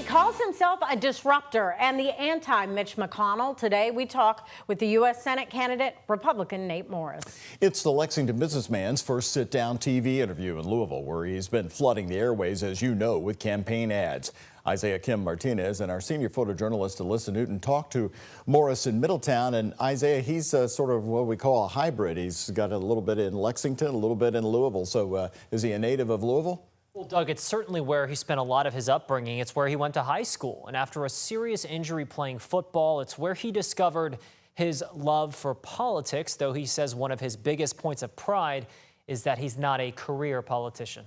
calls himself a disruptor and the anti-Mitch McConnell. Today, we talk with the U.S. Senate candidate, Republican Nate Morris. It's the Lexington businessman's first sit-down TV interview in Louisville, where he's been flooding the airways, as you know, with campaign ads. Isaiah Kim Martinez and our senior photojournalist Alyssa Newton talked to Morris in Middletown. And Isaiah, he's sort of what we call a hybrid. He's got a little bit in Lexington, a little bit in Louisville. So is he a native of Louisville? Well, Doug, it's certainly where he spent a lot of his upbringing. It's where he went to high school. And after a serious injury playing football, it's where he discovered his love for politics, though he says one of his biggest points of pride is that he's not a career politician.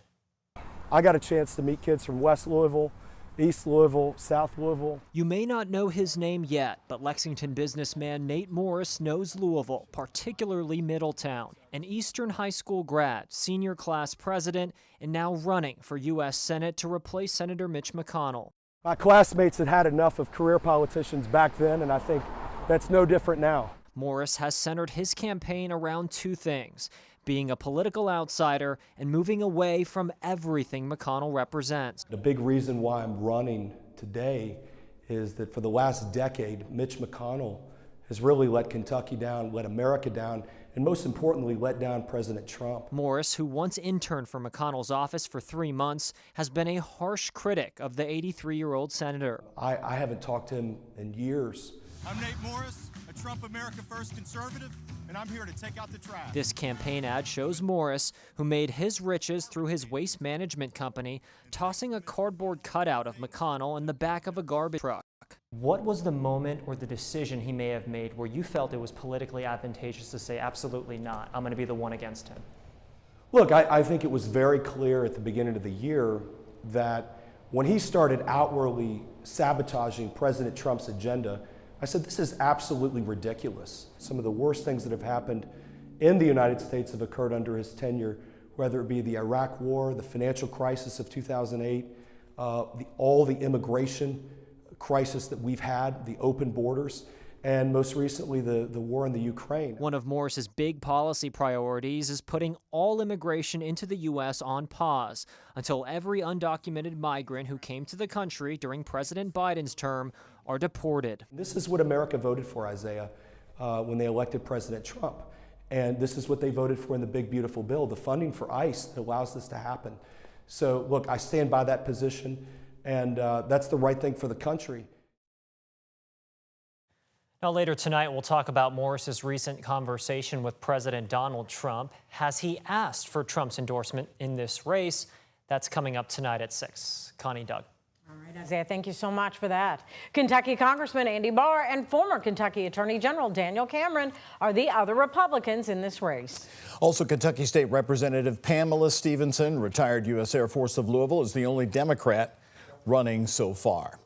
I got a chance to meet kids from West Louisville, East Louisville, South Louisville. You may not know his name yet, but Lexington businessman Nate Morris knows Louisville, particularly Middletown. An Eastern High School grad, senior class president, and now running for U.S. Senate to replace Senator Mitch McConnell. My classmates had had enough of career politicians back then, and I think that's no different now. Morris has centered his campaign around two things: being a political outsider and moving away from everything McConnell represents. The big reason why I'm running today is that for the last decade, Mitch McConnell has really let Kentucky down, let America down, and most importantly, let down President Trump. Morris, who once interned for McConnell's office for 3 months, has been a harsh critic of the 83-year-old senator. I haven't talked to him in years. I'm Nate Morris, a Trump America First conservative, and I'm here to take out the trash. This campaign ad shows Morris, who made his riches through his waste management company, tossing a cardboard cutout of McConnell in the back of a garbage truck. What was the moment or the decision he may have made where you felt it was politically advantageous to say, absolutely not, I'm going to be the one against him? Look, I think it was very clear at the beginning of the year that when he started outwardly sabotaging President Trump's agenda, I said, this is absolutely ridiculous. Some of the worst things that have happened in the United States have occurred under his tenure, whether it be the Iraq War, the financial crisis of 2008, all the immigration crisis that we've had, the open borders, and most recently the war in the Ukraine. One of Morris's big policy priorities is putting all immigration into the U.S. on pause until every undocumented migrant who came to the country during President Biden's term are deported. This is what America voted for, Isaiah, when they elected President Trump. And this is what they voted for in the big, beautiful bill, the funding for ICE that allows this to happen. So, look, I stand by that position, and that's the right thing for the country. Now, later tonight, we'll talk about Morris's recent conversation with President Donald Trump. Has he asked for Trump's endorsement in this race? That's coming up tonight at 6. Connie, Doug. All right, Isaiah, thank you so much for that. Kentucky Congressman Andy Barr and former Kentucky Attorney General Daniel Cameron are the other Republicans in this race. Also, Kentucky State Representative Pamela Stevenson, retired U.S. Air Force of Louisville, is the only Democrat running so far.